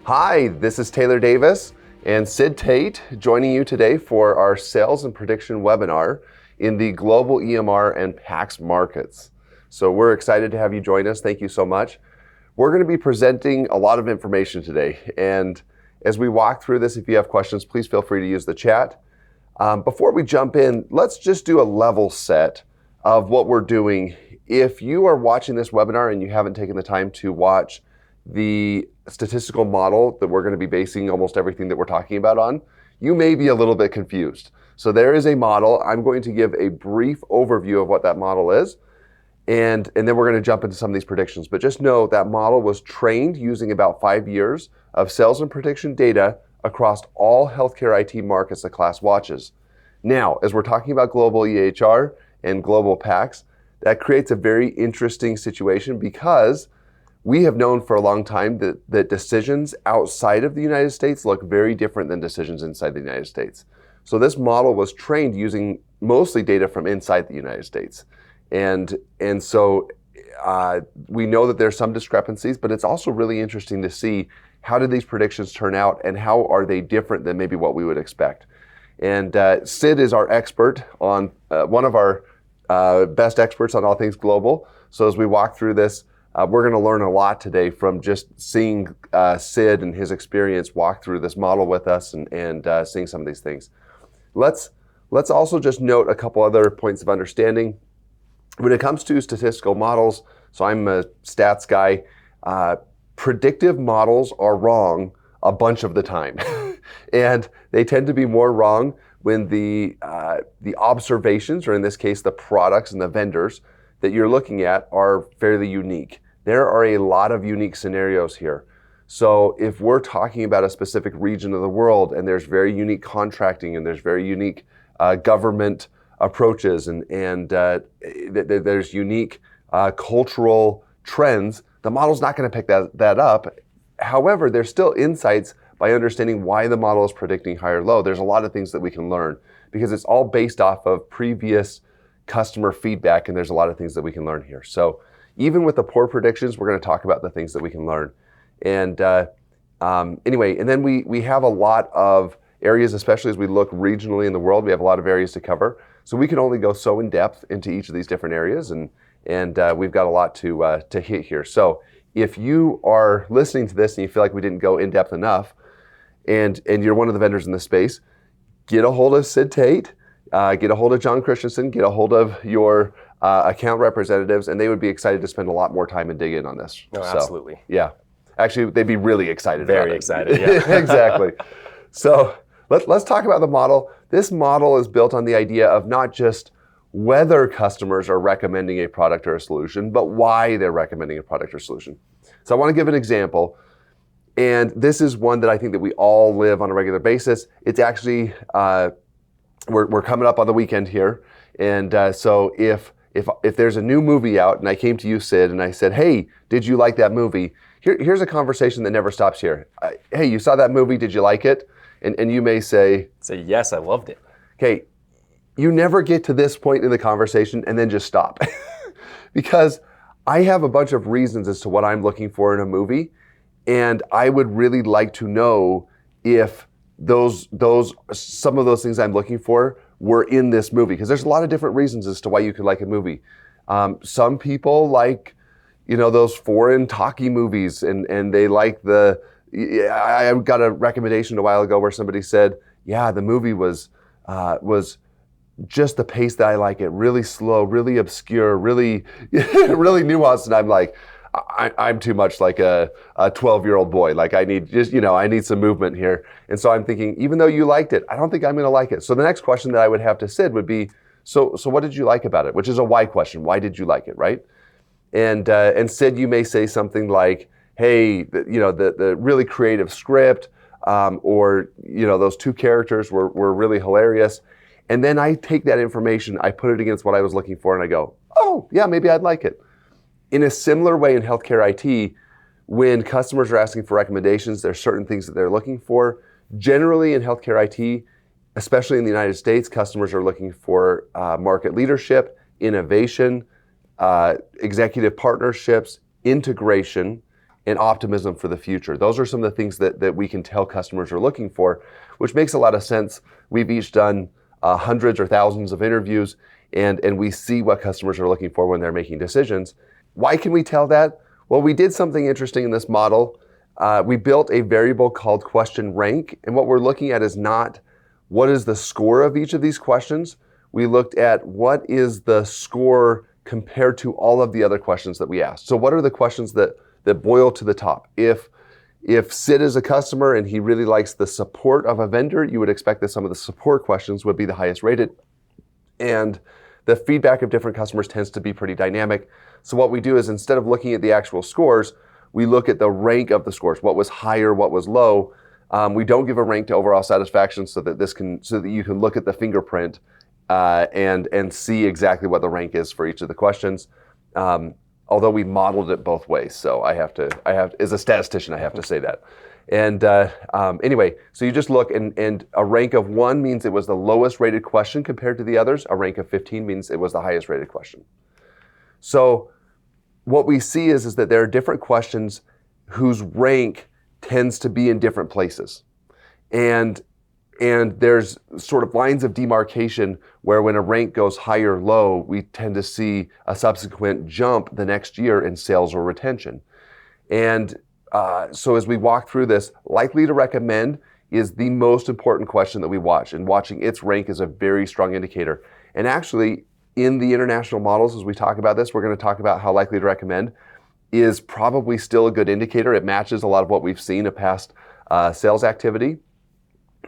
Hi, this is Taylor Davis and Sid Tate joining you today for our Sales and Prediction webinar in the global EMR and PACS markets. So we're excited to have you join us. Thank you so much. We're going to be presenting a lot of information today. And as we walk through this, if you have questions, please feel free to use the chat. Before we jump in, let's just do a level set of what we're doing. If you are watching this webinar and you haven't taken the time to watch the statistical model that we're going to be basing almost everything that we're talking about on, you may be a little bit confused. So there is a model. I'm going to give a brief overview of what that model is, and then we're going to jump into some of these predictions. But just know that model was trained using about 5 years of sales and prediction data across all healthcare IT markets the class watches. Now, as we're talking about global EHR and global PACS, that creates a very interesting situation because we have known for a long time that decisions outside of the United States look very different than decisions inside the United States. So this model was trained using mostly data from inside the United States. And so we know that there's some discrepancies, but it's also really interesting to see how did these predictions turn out and how are they different than maybe what we would expect. And Sid is our expert on, one of our best experts on all things global. So as we walk through this, we're going to learn a lot today from just seeing Sid and his experience walk through this model with us and seeing some of these things. Let's also just note a couple other points of understanding. When it comes to statistical models, so I'm a stats guy, predictive models are wrong a bunch of the time. And they tend to be more wrong when the observations, or in this case, the products and the vendors that you're looking at are fairly unique. There are a lot of unique scenarios here. So if we're talking about a specific region of the world and there's very unique contracting and there's very unique government approaches and there's unique cultural trends, the model's not going to pick that up. However, there's still insights by understanding why the model is predicting high or low. There's a lot of things that we can learn because it's all based off of previous customer feedback, and there's a lot of things that we can learn here. So even with the poor predictions, we're going to talk about the things that we can learn. And anyway, and then we have a lot of areas, especially as we look regionally in the world, we have a lot of areas to cover. So we can only go so in depth into each of these different areas, and we've got a lot to hit here. So if you are listening to this and you feel like we didn't go in depth enough, and you're one of the vendors in this space, get a hold of Sid Tate. Get a hold of John Christensen, get a hold of your account representatives, and they would be excited to spend a lot more time and dig in on this. No, absolutely. Yeah. Actually, they'd be really excited about it. Very excited, yeah. Exactly. So let's talk about the model. This model is built on the idea of not just whether customers are recommending a product or a solution, but why they're recommending a product or solution. So I want to give an example. And this is one that I think that we all live on a regular basis. It's actually... We're coming up on the weekend here, and so if there's a new movie out, and I came to you, Sid, and I said, "Hey, did you like that movie?" Here's a conversation that never stops here. Hey, you saw that movie? Did you like it? And you may say, yes, I loved it. Okay, you never get to this point in the conversation and then just stop, because I have a bunch of reasons as to what I'm looking for in a movie, and I would really like to know if some of those things I'm looking for were in this movie, because there's a lot of different reasons as to why you could like a movie. Some people like, those foreign talkie movies, and they like I got a recommendation a while ago where somebody said, yeah, the movie was just the pace that I like it, really slow, really obscure, really, really nuanced, and I'm like, I'm too much like a 12-year-old boy. Like I need some movement here. And so I'm thinking, even though you liked it, I don't think I'm going to like it. So the next question that I would have to Sid would be, so what did you like about it? Which is a why question. Why did you like it, right? And Sid, you may say something like, hey, the really creative script, or those two characters were really hilarious. And then I take that information, I put it against what I was looking for, and I go, oh yeah, maybe I'd like it. In a similar way in healthcare IT, when customers are asking for recommendations, there's certain things that they're looking for. Generally in healthcare IT, especially in the United States, customers are looking for market leadership, innovation, executive partnerships, integration, and optimism for the future. Those are some of the things that we can tell customers are looking for, which makes a lot of sense. We've each done hundreds or thousands of interviews, and we see what customers are looking for when they're making decisions. Why can we tell that? Well, we did something interesting in this model. We built a variable called question rank, and what we're looking at is not what is the score of each of these questions. We looked at what is the score compared to all of the other questions that we asked. So what are the questions that boil to the top? If Sid is a customer and he really likes the support of a vendor, you would expect that some of the support questions would be the highest rated. And the feedback of different customers tends to be pretty dynamic. So what we do is, instead of looking at the actual scores, we look at the rank of the scores. What was higher, what was low. We don't give a rank to overall satisfaction so that you can look at the fingerprint and see exactly what the rank is for each of the questions. Although we modeled it both ways, so I have to, as a statistician, I have to say that. And anyway, so you just look, and a rank of 1 means it was the lowest rated question compared to the others. A rank of 15 means it was the highest rated question. So what we see is that there are different questions whose rank tends to be in different places. And there's sort of lines of demarcation where when a rank goes high or low, we tend to see a subsequent jump the next year in sales or retention. And so as we walk through this, likely to recommend is the most important question that we watch, and watching its rank is a very strong indicator. And actually, in the international models, as we talk about this, we're going to talk about how likely to recommend is probably still a good indicator. It matches a lot of what we've seen in past sales activity.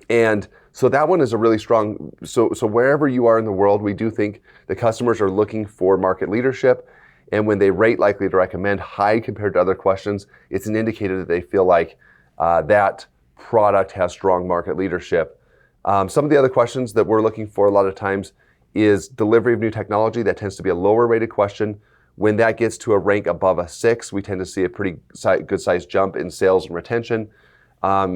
And so that one is a really strong, so wherever you are in the world, we do think the customers are looking for market leadership. And when they rate likely to recommend high compared to other questions, it's an indicator that they feel like that product has strong market leadership. Some of the other questions that we're looking for a lot of times is delivery of new technology. That tends to be a lower rated question. When that gets to a rank above a 6, we tend to see a pretty good sized jump in sales and retention.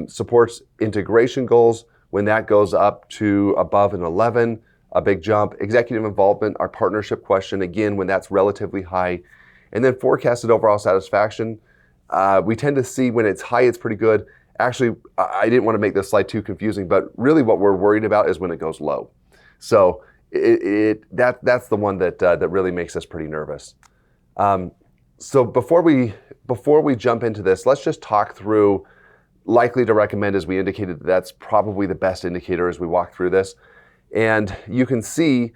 Supports integration goals. When that goes up to above an 11, a big jump. Executive involvement, our partnership question, again, when that's relatively high. And then forecasted overall satisfaction. We tend to see when it's high, it's pretty good. Actually, I didn't want to make this slide too confusing, but really what we're worried about is when it goes low. So that's the one that really makes us pretty nervous. So before we jump into this, let's just talk through likely to recommend, as we indicated. That's probably the best indicator as we walk through this. And you can see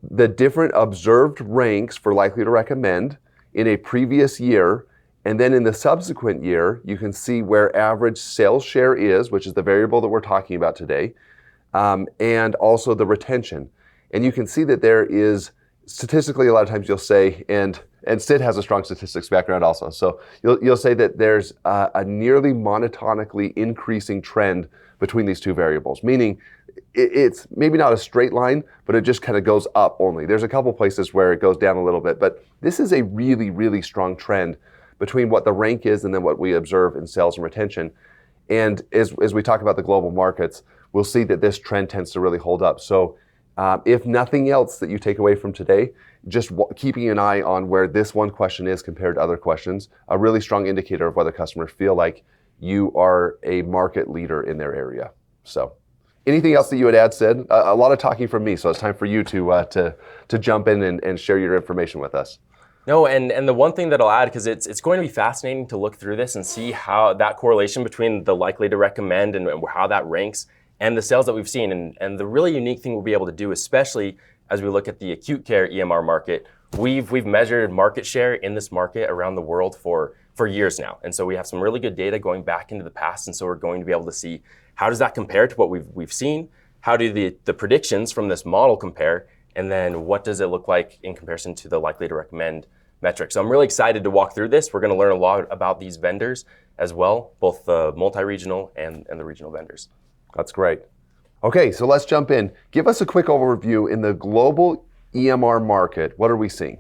the different observed ranks for likely to recommend in a previous year. And then in the subsequent year, you can see where average sales share is, which is the variable that we're talking about today, and also the retention. And you can see that there is, statistically, a lot of times you'll say, and Sid has a strong statistics background also, so you'll say that there's a nearly monotonically increasing trend between these two variables, meaning it's maybe not a straight line, but it just kind of goes up only. There's a couple places where it goes down a little bit, but this is a really, really strong trend between what the rank is and then what we observe in sales and retention. And as we talk about the global markets, we'll see that this trend tends to really hold up. So if nothing else that you take away from today, just keeping an eye on where this one question is compared to other questions, a really strong indicator of whether customers feel like you are a market leader in their area. So anything else that you would add, Sid? A lot of talking from me, so it's time for you to jump in and share your information with us. No, and the one thing that I'll add, because it's going to be fascinating to look through this and see how that correlation between the likely to recommend and how that ranks and the sales that we've seen. And the really unique thing we'll be able to do, especially as we look at the acute care EMR market, we've measured market share in this market around the world for years now. And so we have some really good data going back into the past. And so we're going to be able to see how does that compare to what we've seen? How do the predictions from this model compare? And then what does it look like in comparison to the likely to recommend metric? So I'm really excited to walk through this. We're going to learn a lot about these vendors as well, both the multi-regional and the regional vendors. That's great. Okay, so let's jump in. Give us a quick overview in the global EMR market. What are we seeing?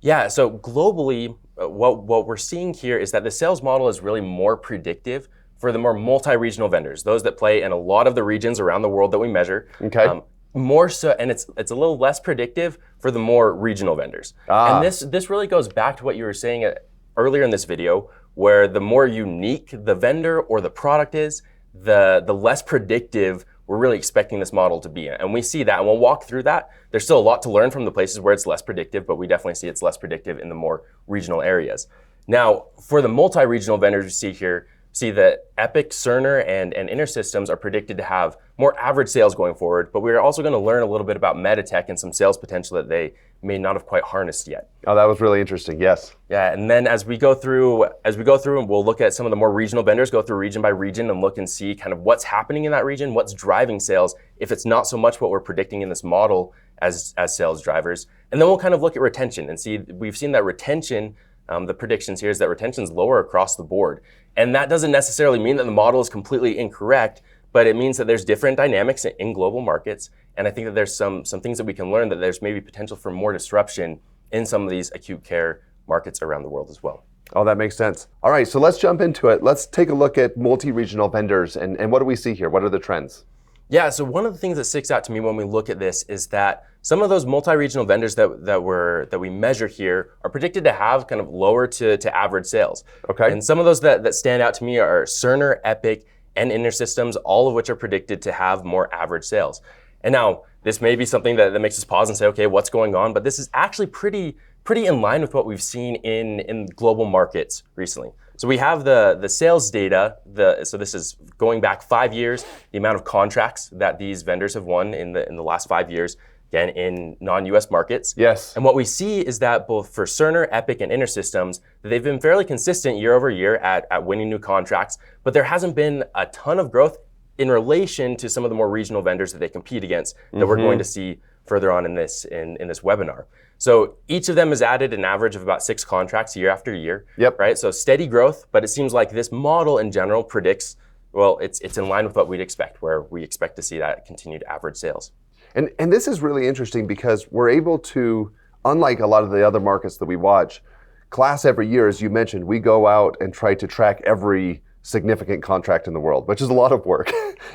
Yeah, so globally, what we're seeing here is that the sales model is really more predictive for the more multi-regional vendors, those that play in a lot of the regions around the world that we measure. Okay. More so, and it's a little less predictive for the more regional vendors. And this really goes back to what you were saying earlier in this video, where the more unique the vendor or the product is, the less predictive we're really expecting this model to be. And we see that, and we'll walk through that. There's still a lot to learn from the places where it's less predictive, but we definitely see it's less predictive in the more regional areas. Now, for the multi-regional vendors we see here, see that Epic, Cerner, and InterSystems are predicted to have more average sales going forward, but we're also going to learn a little bit about Meditech and some sales potential that they may not have quite harnessed yet. Oh, that was really interesting, yes. Yeah, and then as we go through and we'll look at some of the more regional vendors, go through region by region and look and see kind of what's happening in that region, what's driving sales, if it's not so much what we're predicting in this model as sales drivers. And then we'll kind of look at retention and see, we've seen that retention, the predictions here is that retention's lower across the board. And that doesn't necessarily mean that the model is completely incorrect, but it means that there's different dynamics in global markets. And I think that there's some things that we can learn, that there's maybe potential for more disruption in some of these acute care markets around the world as well. Oh, that makes sense. All right, so let's jump into it. Let's take a look at multi-regional vendors and what do we see here? What are the trends? Yeah, so one of the things that sticks out to me when we look at this is that some of those multi-regional vendors that we measure here are predicted to have kind of lower to average sales. Okay. And some of those that stand out to me are Cerner, Epic, and InterSystems, all of which are predicted to have more average sales. And now, this may be something that makes us pause and say, okay, what's going on? But this is actually pretty in line with what we've seen in global markets recently. So we have the sales data, so this is going back 5 years, the amount of contracts that these vendors have won in the last 5 years, again, in non-US markets. Yes. And what we see is that both for Cerner, Epic, and InterSystems, they've been fairly consistent year over year at winning new contracts, but there hasn't been a ton of growth in relation to some of the more regional vendors that they compete against that we're going to see further on in this webinar. So each of them has added an average of about 6 contracts year after year. Yep. Right. So steady growth, but it seems like this model in general predicts, well, it's in line with what we'd expect, where we expect to see that continued average sales. And this is really interesting because we're able to, unlike a lot of the other markets that we watch, class every year, as you mentioned, we go out and try to track every significant contract in the world, which is a lot of work.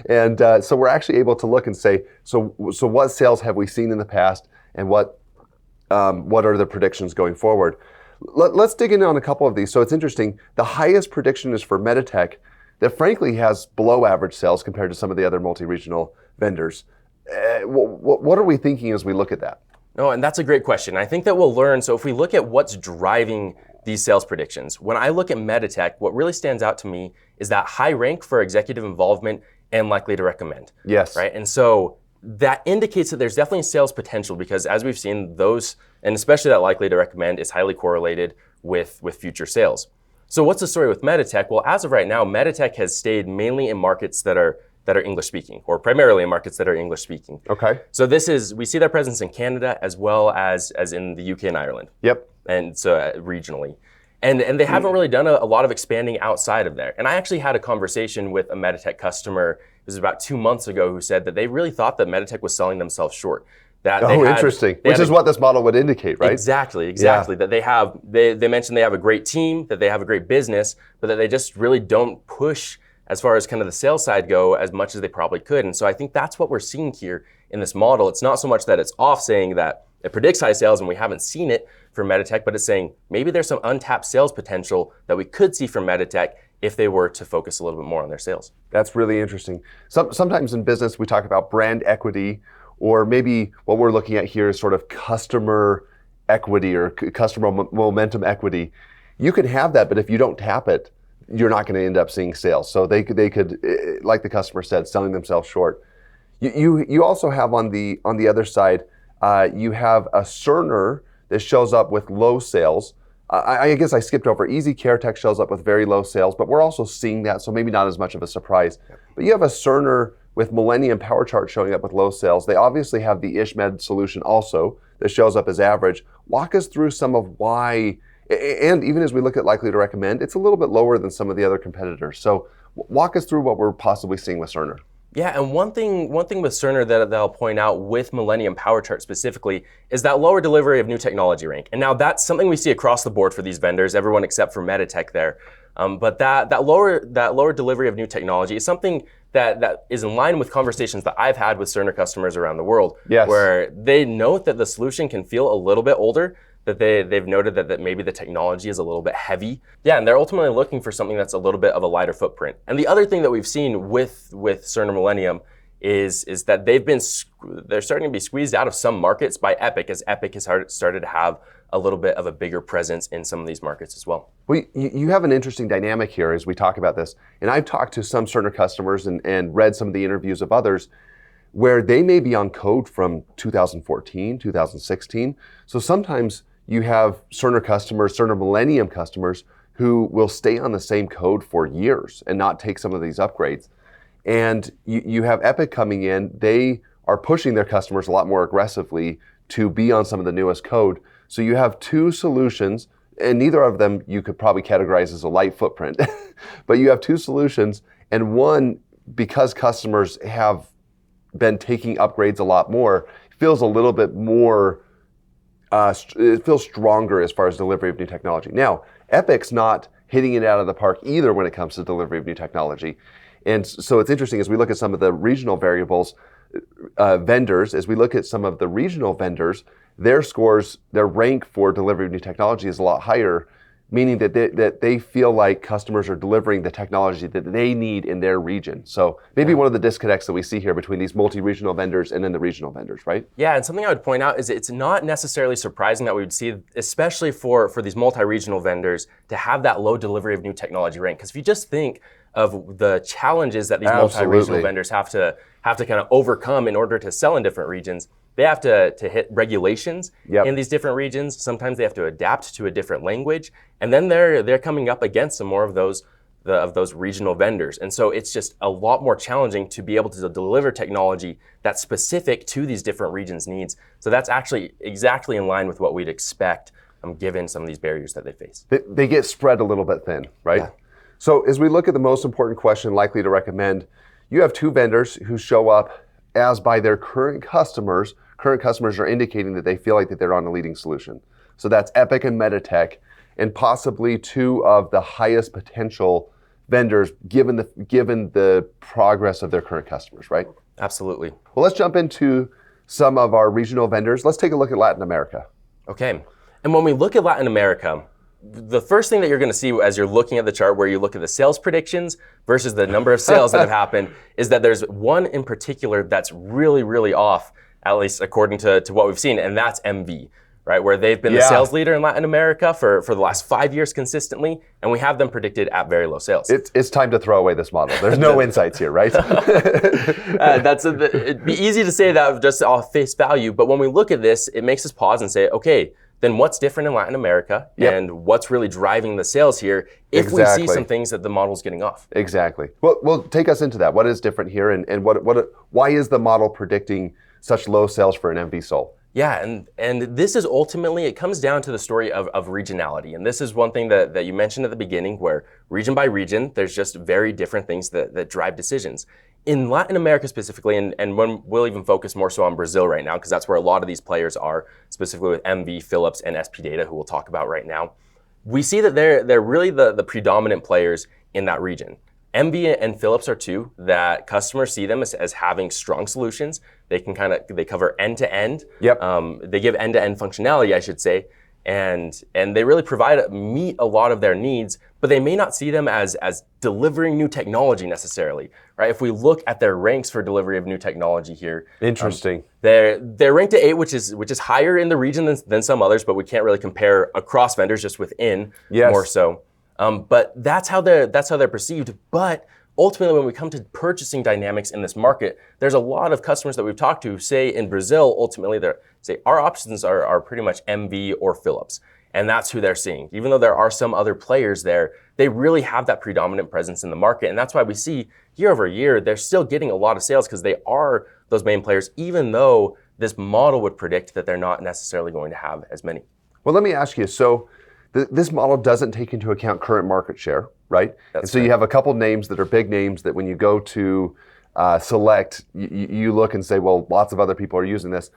And so we're actually able to look and say, so what sales have we seen in the past, and what are the predictions going forward? Let's dig in on a couple of these. So it's interesting. The highest prediction is for Meditech, that frankly has below average sales compared to some of the other multi-regional vendors. What are we thinking as we look at that? No, and that's a great question. I think that we'll learn. So if we look at what's driving these sales predictions, when I look at Meditech, what really stands out to me is that high rank for executive involvement and likely to recommend. Yes. Right. And so that indicates that there's definitely sales potential, because as we've seen, those, and especially that likely to recommend, is highly correlated with future sales. So what's the story with Meditech? Well, as of right now, Meditech has stayed mainly in markets that are English speaking, or primarily in markets that are English speaking. Okay. So we see their presence in Canada as well as in the UK and Ireland. Yep. And so regionally. And they haven't really done a lot of expanding outside of there. And I actually had a conversation with a Meditech customer, it was about 2 months ago, who said that they really thought that Meditech was selling themselves short. Interesting. Which is what this model would indicate, right? Exactly. Yeah. That they mentioned they have a great team, that they have a great business, but that they just really don't push as far as kind of the sales side go as much as they probably could. And so I think that's what we're seeing here in this model. It's not so much that it's off saying that it predicts high sales and we haven't seen it for Meditech, but it's saying maybe there's some untapped sales potential that we could see from Meditech if they were to focus a little bit more on their sales. That's really interesting. Sometimes in business we talk about brand equity, or maybe what we're looking at here is sort of customer equity or customer momentum equity. You can have that, but if you don't tap it, you're not going to end up seeing sales. So they could, like the customer said, selling themselves short. You also have on the other side, you have a Cerner that shows up with low sales. I guess I skipped over. Easy Care Tech shows up with very low sales, but we're also seeing that, so maybe not as much of a surprise. But you have a Cerner with Millennium PowerChart showing up with low sales. They obviously have the IshMed solution also that shows up as average. Walk us through some of why, and even as we look at likely to recommend, it's a little bit lower than some of the other competitors. So walk us through what we're possibly seeing with Cerner. Yeah, and one thing with Cerner that I'll point out with Millennium PowerChart specifically is that lower delivery of new technology rank. And now that's something we see across the board for these vendors, everyone except for Meditech there. But that lower delivery of new technology is something that is in line with conversations that I've had with Cerner customers around the world, yes, where they note that the solution can feel a little bit older. that they've noted that maybe the technology is a little bit heavy. Yeah, and they're ultimately looking for something that's a little bit of a lighter footprint. And the other thing that we've seen with Cerner Millennium is that they're starting to be squeezed out of some markets by Epic, as Epic has started to have a little bit of a bigger presence in some of these markets as well. Well, you have an interesting dynamic here as we talk about this. And I've talked to some Cerner customers and read some of the interviews of others where they may be on code from 2014, 2016. So sometimes you have Cerner customers, Cerner Millennium customers, who will stay on the same code for years and not take some of these upgrades. And you have Epic coming in, they are pushing their customers a lot more aggressively to be on some of the newest code. So you have two solutions, and neither of them you could probably categorize as a light footprint, but you have two solutions, and one, because customers have been taking upgrades a lot more, feels a little bit more, it feels stronger as far as delivery of new technology. Now, Epic's not hitting it out of the park either when it comes to delivery of new technology. And so it's interesting as we look at some of the regional variables, vendors, as we look at some of the regional vendors, their scores, their rank for delivery of new technology is a lot higher, meaning that they feel like customers are delivering the technology that they need in their region. So maybe one of the disconnects that we see here between these multi-regional vendors and then the regional vendors, right? Yeah, and something I would point out is it's not necessarily surprising that we would see, especially for these multi-regional vendors, to have that low delivery of new technology rank. Because if you just think of the challenges that these multi-regional vendors have to kind of overcome in order to sell in different regions, they have to hit regulations in these different regions. Sometimes they have to adapt to a different language, and then they're coming up against some more of those regional vendors. And so it's just a lot more challenging to be able to deliver technology that's specific to these different regions' needs. So that's actually exactly in line with what we'd expect, given some of these barriers that they face. They get spread a little bit thin, right? Yeah. So as we look at the most important question likely to recommend, you have two vendors who show up as by their current customers are indicating that they feel like that they're on a leading solution. So that's Epic and Meditech, and possibly two of the highest potential vendors given the progress of their current customers, right? Absolutely. Well, let's jump into some of our regional vendors. Let's take a look at Latin America. Okay. And when we look at Latin America, the first thing that you're going to see as you're looking at the chart where you look at the sales predictions versus the number of sales that have happened is that there's one in particular that's really, really off, at least according to what we've seen, and that's MV, right? Where they've been the sales leader in Latin America for the last 5 years consistently, and we have them predicted at very low sales. It's time to throw away this model. There's no insights here, right? It'd be easy to say that just off face value, but when we look at this, it makes us pause and say, okay, then what's different in Latin America and what's really driving the sales here if we see some things that the model's getting off? Exactly. Well, take us into that. What is different here and why is the model predicting such low sales for an MV Sol? Yeah, and this is ultimately, it comes down to the story of regionality. And this is one thing that you mentioned at the beginning, where region by region, there's just very different things that drive decisions. In Latin America specifically, and when we'll even focus more so on Brazil right now, because that's where a lot of these players are, specifically with MV, Philips, and SP Data, who we'll talk about right now, we see that they're really the predominant players in that region. MV and Philips are two that customers see them as having strong solutions. They cover end to end. They give end to end functionality, I should say, and they really meet a lot of their needs, but they may not see them as delivering new technology necessarily, right? If we look at their ranks for delivery of new technology here, interesting. They're ranked at 8, which is higher in the region than some others, but we can't really compare across vendors, just within more so. But that's how they're perceived. But ultimately, when we come to purchasing dynamics in this market, there's a lot of customers that we've talked to, say in Brazil, ultimately they say our options are pretty much MV or Philips. And that's who they're seeing. Even though there are some other players there, they really have that predominant presence in the market. And that's why we see year over year, they're still getting a lot of sales because they are those main players, even though this model would predict that they're not necessarily going to have as many. Well, let me ask you, so this model doesn't take into account current market share, right? And so you have a couple names that are big names that when you go to select, you look and say, well, lots of other people are using this.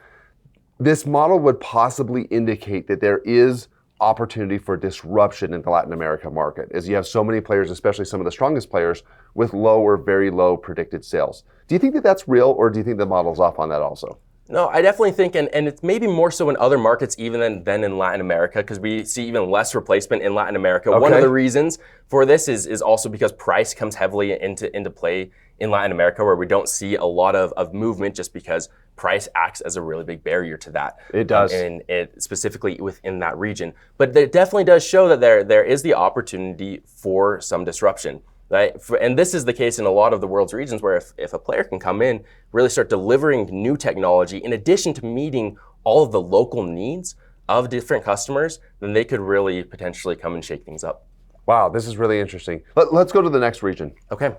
This model would possibly indicate that there is opportunity for disruption in the Latin America market, as you have so many players, especially some of the strongest players, with low or very low predicted sales. Do you think that that's real, or do you think the model's off on that also? No, I definitely think, and it's maybe more so in other markets even than in Latin America, because we see even less replacement in Latin America. Okay. One of the reasons for this is also because price comes heavily into play in Latin America, where we don't see a lot of movement just because price acts as a really big barrier to that. It does. And it specifically within that region. But it definitely does show that there is the opportunity for some disruption. Right? And this is the case in a lot of the world's regions where if a player can come in, really start delivering new technology, in addition to meeting all of the local needs of different customers, then they could really potentially come and shake things up. Wow, this is really interesting. Let's go to the next region. Okay.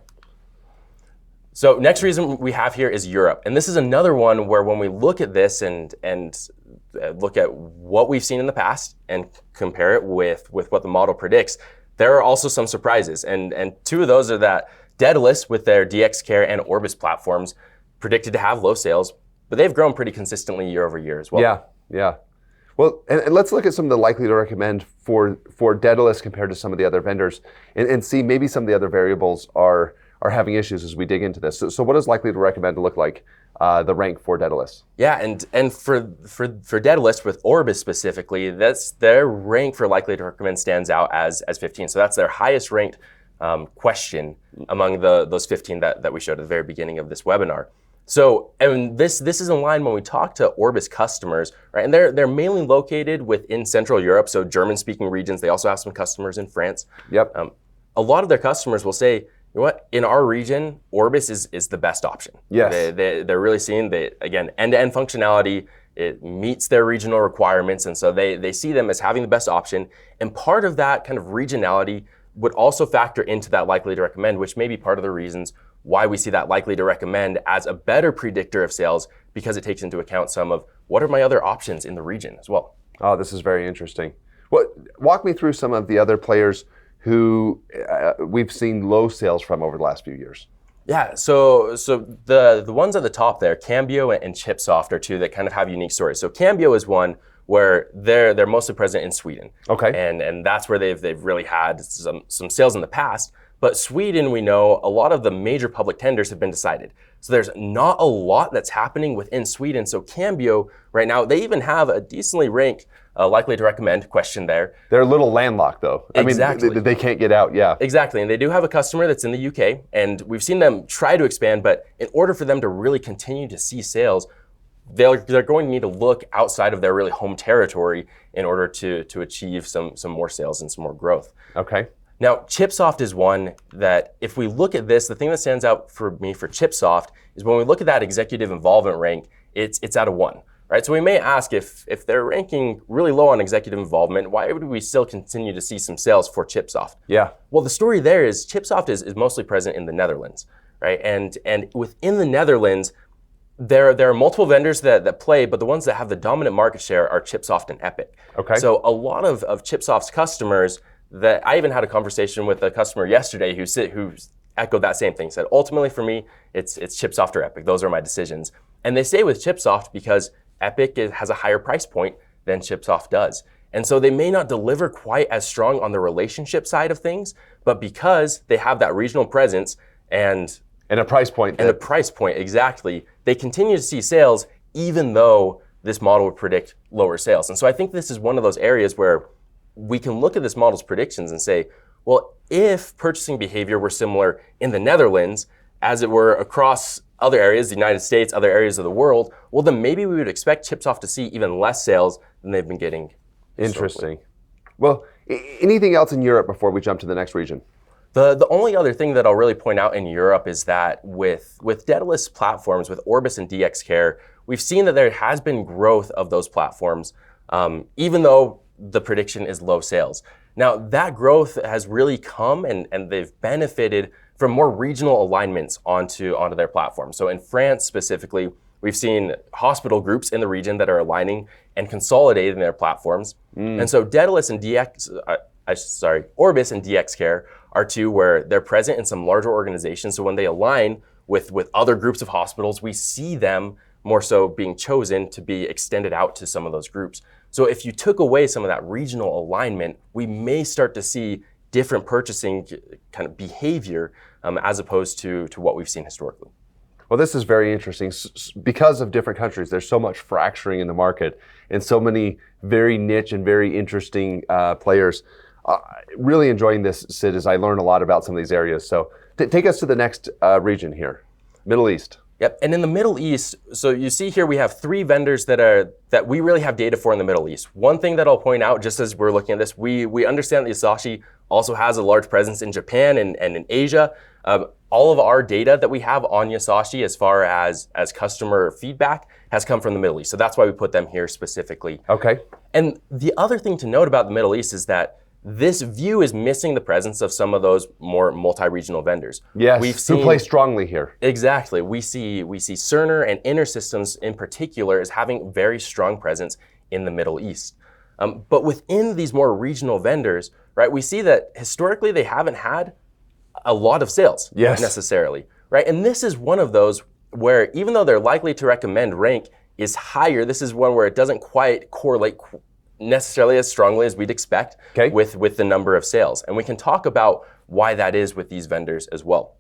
So next reason we have here is Europe. And this is another one where when we look at this and look at what we've seen in the past and compare it with what the model predicts, there are also some surprises, and two of those are that Daedalus with their DX Care and Orbis platforms predicted to have low sales, but they've grown pretty consistently year over year as well. Yeah. Well, and let's look at some of the likely to recommend for Daedalus compared to some of the other vendors, and see maybe some of the other variables are having issues as we dig into this. So what does likely to recommend look like, the rank for Daedalus? Yeah, and for Daedalus with Orbis specifically, that's their rank for likely to recommend stands out as 15. So that's their highest ranked question among those 15 that we showed at the very beginning of this webinar. So, and this is in line when we talk to Orbis customers, right? And they're mainly located within Central Europe, so German-speaking regions. They also have some customers in France. Yep. A lot of their customers will say, you know what, in our region, Orbis is the best option. Yes. They're really seeing again, end-to-end functionality, it meets their regional requirements, and so they see them as having the best option. And part of that kind of regionality would also factor into that likely to recommend, which may be part of the reasons why we see that likely to recommend as a better predictor of sales, because it takes into account some of what are my other options in the region as well. Oh, this is very interesting. Walk me through some of the other players who we've seen low sales from over the last few years. Yeah, so the ones at the top there, Cambio and Chipsoft are two that kind of have unique stories. So Cambio is one where they're mostly present in Sweden. Okay. And that's where they've really had some sales in the past. But Sweden, we know a lot of the major public tenders have been decided. So there's not a lot that's happening within Sweden. So Cambio right now, they even have a decently ranked likely to recommend question there. They're a little landlocked though. Exactly. I mean, they can't get out, yeah. Exactly, and they do have a customer that's in the UK, and we've seen them try to expand, but in order for them to really continue to see sales, they're going to need to look outside of their really home territory in order to achieve some more sales and some more growth. Okay. Now, Chipsoft is one that if we look at this, the thing that stands out for me for Chipsoft is when we look at that executive involvement rank, it's out of 1. Right, so we may ask if they're ranking really low on executive involvement, why would we still continue to see some sales for Chipsoft? Yeah. Well, the story there is Chipsoft is mostly present in the Netherlands, right? And within the Netherlands, there are multiple vendors that play, but the ones that have the dominant market share are Chipsoft and Epic. Okay. So a lot of Chipsoft's customers, that I even had a conversation with a customer yesterday who echoed that same thing, said, ultimately for me, it's Chipsoft or Epic. Those are my decisions. And they stay with Chipsoft because Epic has a higher price point than Chipsoft does. And so they may not deliver quite as strong on the relationship side of things, but because they have that regional presence and a price point. And a price point, exactly, they continue to see sales even though this model would predict lower sales. And so I think this is one of those areas where we can look at this model's predictions and say, well, if purchasing behavior were similar in the Netherlands as it were across other areas, the United States, other areas of the world, well, then maybe we would expect Chipsoft to see even less sales than they've been getting. Interesting. Well, anything else in Europe before we jump to the next region? The only other thing that I'll really point out in Europe is that with Daedalus platforms, with Orbis and DX Care, we've seen that there has been growth of those platforms, even though the prediction is low sales. Now, that growth has really come and they've benefited from more regional alignments onto their platform. So in France specifically, we've seen hospital groups in the region that are aligning and consolidating their platforms. And so Daedalus and Orbis and DX Care are two where they're present in some larger organizations. So when they align with other groups of hospitals, we see them more so being chosen to be extended out to some of those groups. So if you took away some of that regional alignment, we may start to see different purchasing kind of behavior as opposed to what we've seen historically. Well, this is very interesting. Because of different countries, there's so much fracturing in the market and so many very niche and very interesting players. Really enjoying this, Sid, as I learn a lot about some of these areas. So take us to the next region here, Middle East. Yep, and in the Middle East, so you see here we have 3 vendors that we really have data for in the Middle East. One thing that I'll point out, just as we're looking at this, we understand that Yasashi also has a large presence in Japan and in Asia. All of our data that we have on Yasashi as far as customer feedback has come from the Middle East. So that's why we put them here specifically. Okay. And the other thing to note about the Middle East is that this view is missing the presence of some of those more multi-regional vendors. Yes, who play strongly here. Exactly. We see Cerner and InterSystems in particular as having very strong presence in the Middle East. But within these more regional vendors, right, we see that historically they haven't had a lot of sales necessarily, right? And this is one of those where even though their likely to recommend rank is higher, this is one where it doesn't quite correlate necessarily as strongly as we'd expect with the number of sales. And we can talk about why that is with these vendors as well.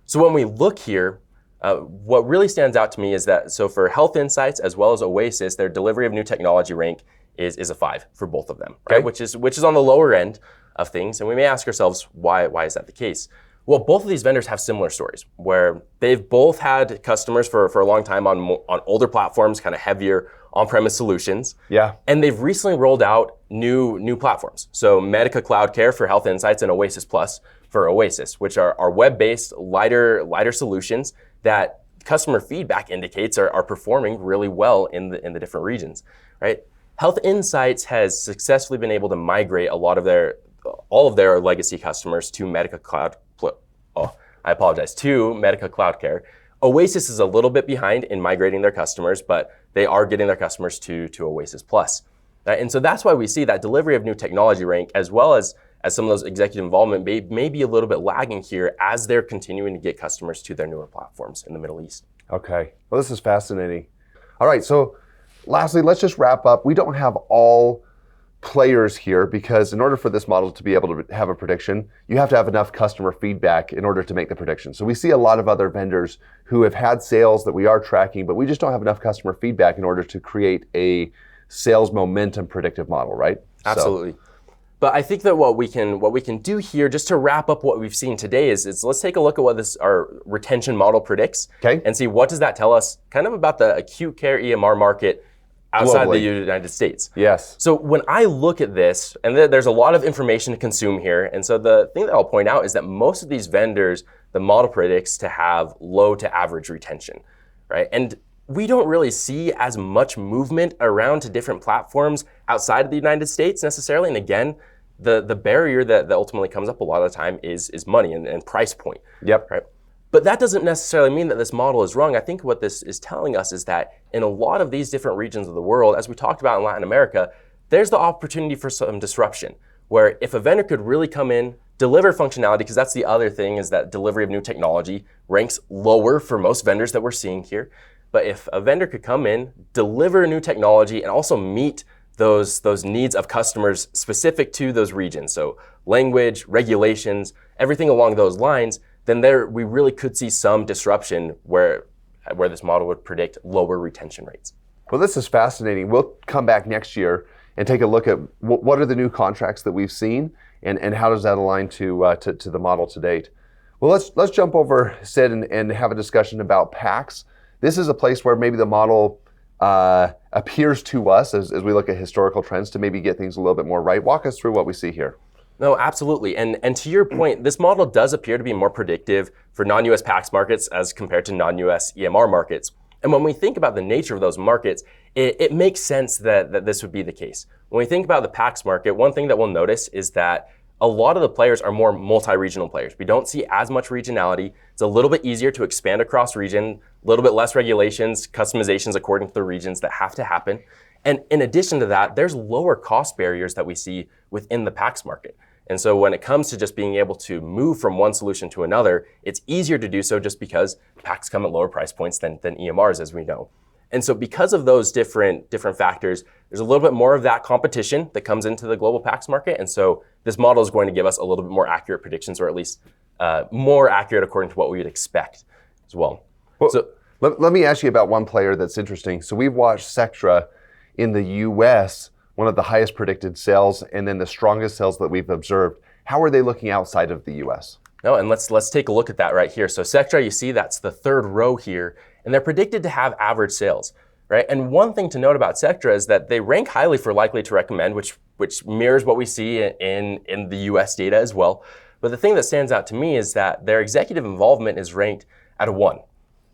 So when we look here, what really stands out to me is that, so for Health Insights as well as Oasis, their delivery of new technology rank is a 5 for both of them, right? Which is on the lower end of things. And we may ask ourselves, why is that the case? Well, both of these vendors have similar stories where they've both had customers for a long time on older platforms, kind of heavier on-premise solutions. Yeah. And they've recently rolled out new platforms. So Medica Cloud Care for Health Insights and Oasis Plus for Oasis, which are web-based, lighter solutions that customer feedback indicates are performing really well in the different regions, right? Health Insights has successfully been able to migrate all of their legacy customers to Medica Cloud. To Medica Cloud Care. Oasis is a little bit behind in migrating their customers, but they are getting their customers to Oasis Plus. And so that's why we see that delivery of new technology rank, as well as some of those executive involvement may be a little bit lagging here as they're continuing to get customers to their newer platforms in the Middle East. Okay, well, this is fascinating. All right, so lastly, let's just wrap up. We don't have all players here because in order for this model to be able to have a prediction, you have to have enough customer feedback in order to make the prediction. So we see a lot of other vendors who have had sales that we are tracking, but we just don't have enough customer feedback in order to create a sales momentum predictive model, right? Absolutely. But I think that what we can do here, just to wrap up what we've seen today, is let's take a look at what our retention model predicts and see what does that tell us kind of about the acute care EMR market outside the United States. Yes. So when I look at this, and there's a lot of information to consume here, and so the thing that I'll point out is that most of these vendors, the model predicts to have low to average retention, right? And we don't really see as much movement around to different platforms outside of the United States necessarily. And again, the barrier that ultimately comes up a lot of the time is money and price point. Yep. Right. But that doesn't necessarily mean that this model is wrong. I think what this is telling us is that in a lot of these different regions of the world, as we talked about in Latin America, there's the opportunity for some disruption, where if a vendor could really come in, deliver functionality, because that's the other thing, is that delivery of new technology ranks lower for most vendors that we're seeing here. But if a vendor could come in, deliver new technology, and also meet those needs of customers specific to those regions, so language, regulations, everything along those lines, then we really could see some disruption where this model would predict lower retention rates. Well, this is fascinating. We'll come back next year and take a look at what are the new contracts that we've seen and how does that align to the model to date. Well, let's jump over, Sid, and have a discussion about PACS. This is a place where maybe the model appears to us as we look at historical trends to maybe get things a little bit more right. Walk us through what we see here. No, absolutely. And to your point, this model does appear to be more predictive for non-US PACS markets as compared to non-US EMR markets. And when we think about the nature of those markets, it makes sense that this would be the case. When we think about the PACS market, one thing that we'll notice is that a lot of the players are more multi-regional players. We don't see as much regionality. It's a little bit easier to expand across region, a little bit less regulations, customizations according to the regions that have to happen. And in addition to that, there's lower cost barriers that we see within the PACS market. And so when it comes to just being able to move from one solution to another, it's easier to do so just because PACS come at lower price points than EMRs, as we know. And so because of those different factors, there's a little bit more of that competition that comes into the global PACS market. And so this model is going to give us a little bit more accurate predictions, or at least more accurate according to what we would expect. as well. Well, So let me ask you about one player that's interesting. So we've watched Sectra in the US, one of the highest predicted sales, and then the strongest sales that we've observed. How are they looking outside of the US? no, and let's take a look at that right here. So Sectra, you see that's the third row here, and they're predicted to have average sales, right? And one thing to note about Sectra is that they rank highly for likely to recommend, which mirrors what we see in the US data as well. But the thing that stands out to me is that their executive involvement is ranked at a 1.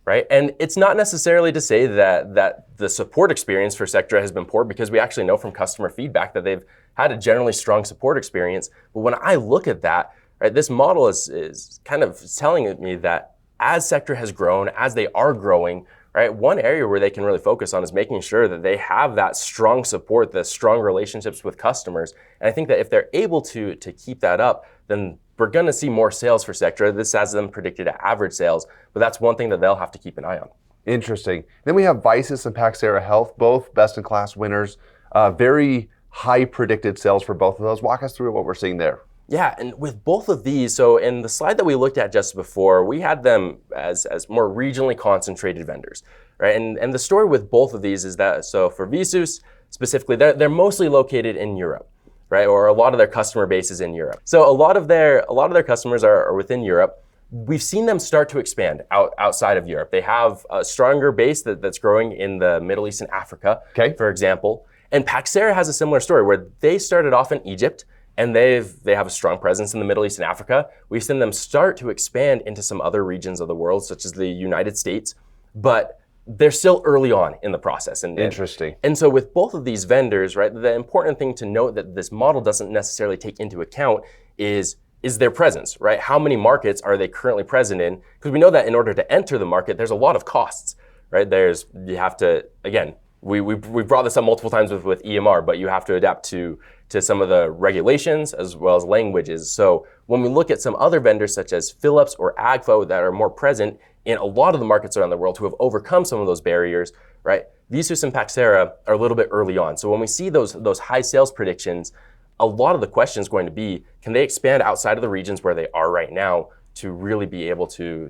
Right? And it's not necessarily to say that the support experience for Sectra has been poor, because we actually know from customer feedback that they've had a generally strong support experience. But when I look at that, right, this model is kind of telling me that as Sectra has grown, as they are growing, right, one area where they can really focus on is making sure that they have that strong support, the strong relationships with customers. And I think that if they're able to keep that up, then we're going to see more sales for Sectra. This has them predicted at average sales, but that's one thing that they'll have to keep an eye on. Interesting. Then we have Visus and Paxera Health, both best-in-class winners. Very high predicted sales for both of those. Walk us through what we're seeing there. Yeah, and with both of these, so in the slide that we looked at just before, we had them as more regionally concentrated vendors, right? And the story with both of these is that, so for Visus specifically, they're mostly located in Europe, right? Or a lot of their customer base is in Europe. So a lot of their customers are within Europe. We've seen them start to expand outside of Europe. They have a stronger base that's growing in the Middle East and Africa, for example. And Paxera has a similar story where they started off in Egypt, and they have a strong presence in the Middle East and Africa. We've seen them start to expand into some other regions of the world, such as the United States, but they're still early on in the process. Interesting. And so with both of these vendors, right, the important thing to note that this model doesn't necessarily take into account is their presence, right? How many markets are they currently present in? Because we know that in order to enter the market, there's a lot of costs, right? You have to, again, we brought this up multiple times with EMR, but you have to adapt to some of the regulations as well as languages. So when we look at some other vendors such as Philips or Agfa that are more present in a lot of the markets around the world who have overcome some of those barriers, right? Visus and Paxera are a little bit early on. So when we see those high sales predictions, a lot of the question is going to be, can they expand outside of the regions where they are right now to really be able to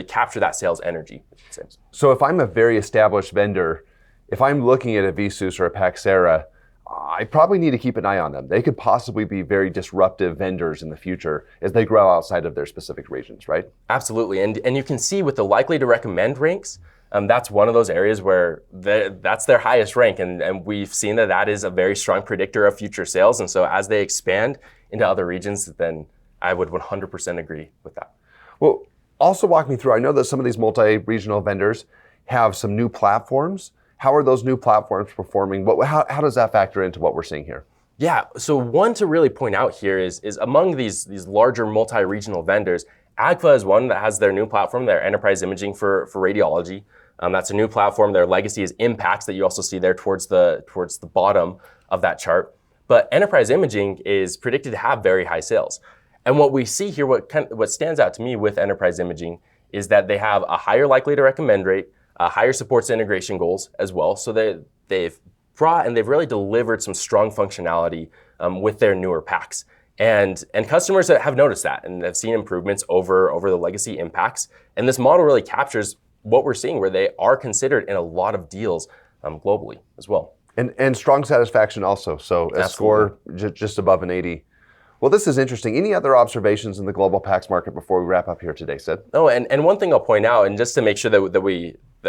capture that sales energy? So if I'm a very established vendor, if I'm looking at a Visus or a Paxera, I probably need to keep an eye on them. They could possibly be very disruptive vendors in the future as they grow outside of their specific regions, right? Absolutely, and you can see with the likely to recommend ranks, that's one of those areas where that's their highest rank, and we've seen that is a very strong predictor of future sales. And so as they expand into other regions, then I would 100% agree with that. Well, also walk me through, I know that some of these multi-regional vendors have some new platforms. How are those new platforms performing? How does that factor into what we're seeing here? Yeah, so one to really point out here is among these larger multi-regional vendors, Agfa is one that has their new platform, their enterprise imaging for radiology. That's a new platform. Their legacy is PACS that you also see there towards the bottom of that chart. But enterprise imaging is predicted to have very high sales. And what we see here, what stands out to me with enterprise imaging is that they have a higher likely to recommend rate, higher supports integration goals as well. So they've brought and they've really delivered some strong functionality with their newer PACS. And customers have noticed that and have seen improvements over the legacy PACS. And this model really captures what we're seeing, where they are considered in a lot of deals globally as well. And strong satisfaction also. So a score just above an 80. Well, this is interesting. Any other observations in the global PACS market before we wrap up here today, Sid? Oh, and one thing I'll point out, and just to make sure that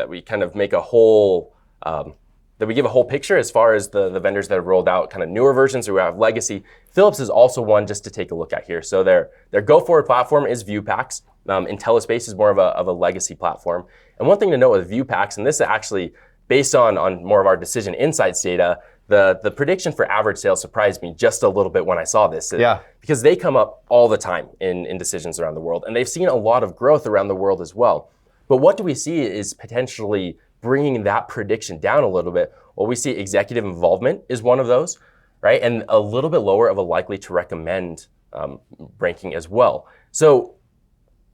we kind of make a whole, that we give a whole picture as far as the vendors that have rolled out kind of newer versions or who have legacy. Philips is also one just to take a look at here. So their go-forward platform is ViewPACS. IntelliSpace is more of a legacy platform. And one thing to note with ViewPACS, and this is actually based on more of our decision insights data, the prediction for average sales surprised me just a little bit when I saw this. Yeah. Because they come up all the time in decisions around the world, and they've seen a lot of growth around the world as well. But what do we see is potentially bringing that prediction down a little bit? Well, we see executive involvement is one of those, right? And a little bit lower of a likely to recommend ranking as well. So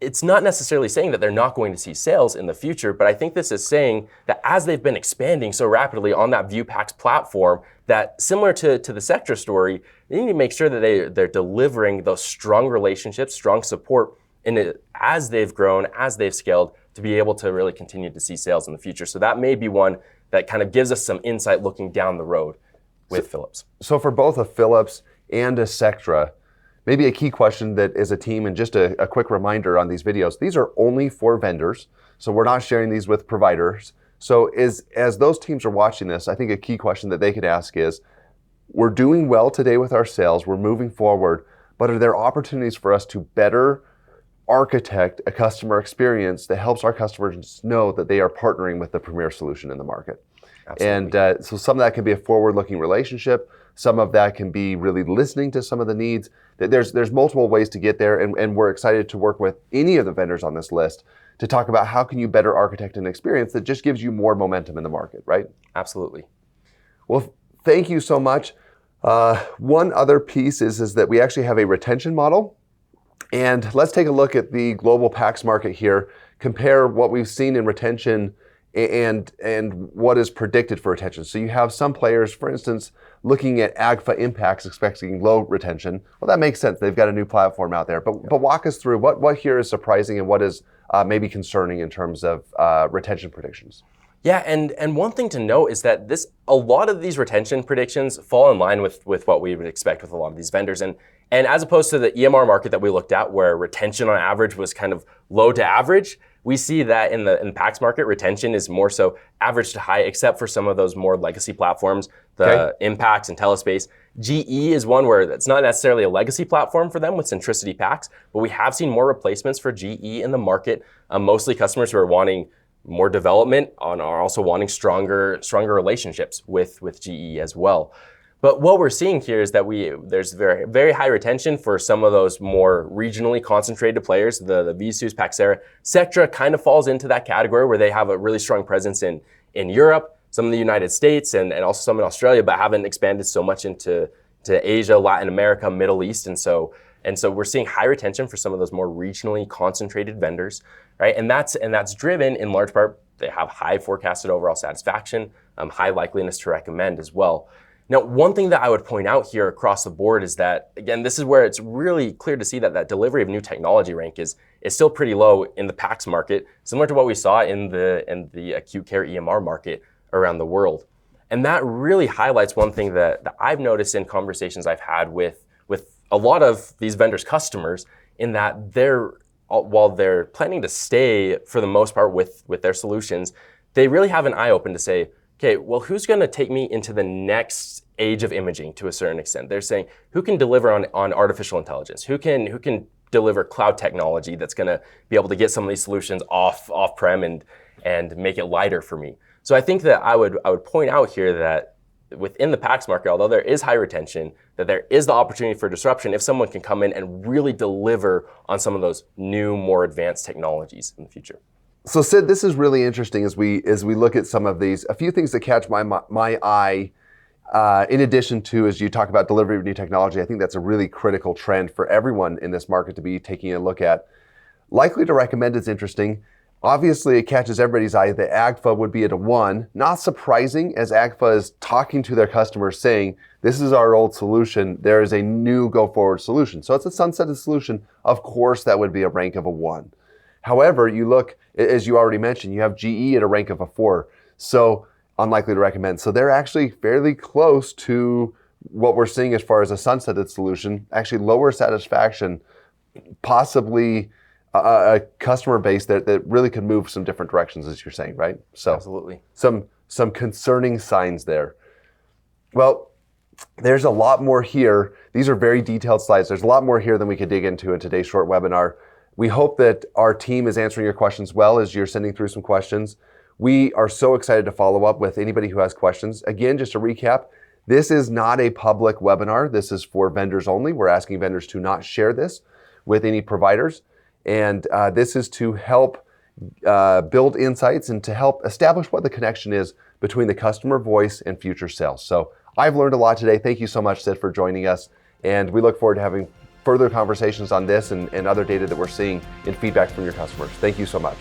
it's not necessarily saying that they're not going to see sales in the future, but I think this is saying that as they've been expanding so rapidly on that ViewPACS platform, that similar to the Sectra story, they need to make sure that they're delivering those strong relationships, strong support, as they've grown, as they've scaled, to be able to really continue to see sales in the future. So that may be one that kind of gives us some insight looking down the road with Philips. So for both a Philips and a Sectra, maybe a key question that as a team, and just a quick reminder on these videos, these are only for vendors. So we're not sharing these with providers. So as those teams are watching this, I think a key question that they could ask is, we're doing well today with our sales, we're moving forward, but are there opportunities for us to better architect a customer experience that helps our customers know that they are partnering with the premier solution in the market? Absolutely. And so some of that can be a forward-looking relationship. Some of that can be really listening to some of the needs. There's multiple ways to get there, and we're excited to work with any of the vendors on this list to talk about how can you better architect an experience that just gives you more momentum in the market, right? Absolutely. Well, thank you so much. One other piece is that we actually have a retention model. And let's take a look at the global PACS market here, compare what we've seen in retention and what is predicted for retention. So you have some players, for instance, looking at AGFA impacts, expecting low retention. Well, that makes sense. They've got a new platform out there. But walk us through what here is surprising and what is maybe concerning in terms of retention predictions. Yeah, and one thing to note is that a lot of these retention predictions fall in line with what we would expect with a lot of these vendors. And as opposed to the EMR market that we looked at, where retention on average was kind of low to average, we see that in the PACS market, retention is more so average to high, except for some of those more legacy platforms, the Impacts and Telespace. GE is one where it's not necessarily a legacy platform for them with Centricity PACS, but we have seen more replacements for GE in the market, mostly customers who are wanting more development and are also wanting stronger relationships with GE as well. But what we're seeing here is that there's very, very high retention for some of those more regionally concentrated players, the Visus, Paxera. Sectra kind of falls into that category where they have a really strong presence in Europe, some in the United States, and also some in Australia, but haven't expanded so much into Asia, Latin America, Middle East. And so we're seeing high retention for some of those more regionally concentrated vendors, right? And that's driven in large part, they have high forecasted overall satisfaction, high likeliness to recommend as well. Now, one thing that I would point out here across the board is that, again, this is where it's really clear to see that delivery of new technology rank is still pretty low in the PACS market, similar to what we saw in the acute care EMR market around the world. And that really highlights one thing that I've noticed in conversations I've had with a lot of these vendors' customers, in that while they're planning to stay for the most part with their solutions, they really have an eye open to say, okay, well, who's going to take me into the next age of imaging to a certain extent? They're saying, who can deliver on artificial intelligence? Who can deliver cloud technology that's going to be able to get some of these solutions off-prem and make it lighter for me? So I think that I would point out here that within the PACS market, although there is high retention, that there is the opportunity for disruption if someone can come in and really deliver on some of those new, more advanced technologies in the future. So Sid, this is really interesting as we look at some of these. A few things that catch my eye, in addition to, as you talk about delivery of new technology, I think that's a really critical trend for everyone in this market to be taking a look at. Likely to recommend is interesting. Obviously, it catches everybody's eye. The AGFA would be at a 1. Not surprising, as AGFA is talking to their customers saying, this is our old solution, there is a new go-forward solution. So it's a sunsetted solution. Of course, that would be a rank of a 1. However, you look, as you already mentioned, you have GE at a rank of a 4. So unlikely to recommend. So they're actually fairly close to what we're seeing as far as a sunsetted solution, actually lower satisfaction, possibly a customer base that really could move some different directions, as you're saying, right? So absolutely. Some concerning signs there. Well, there's a lot more here. These are very detailed slides. There's a lot more here than we could dig into in today's short webinar. We hope that our team is answering your questions well as you're sending through some questions. We are so excited to follow up with anybody who has questions. Again, just to recap, this is not a public webinar. This is for vendors only. We're asking vendors to not share this with any providers. And this is to help build insights and to help establish what the connection is between the customer voice and future sales. So I've learned a lot today. Thank you so much, Sid, for joining us. And we look forward to having further conversations on this and other data that we're seeing in feedback from your customers. Thank you so much.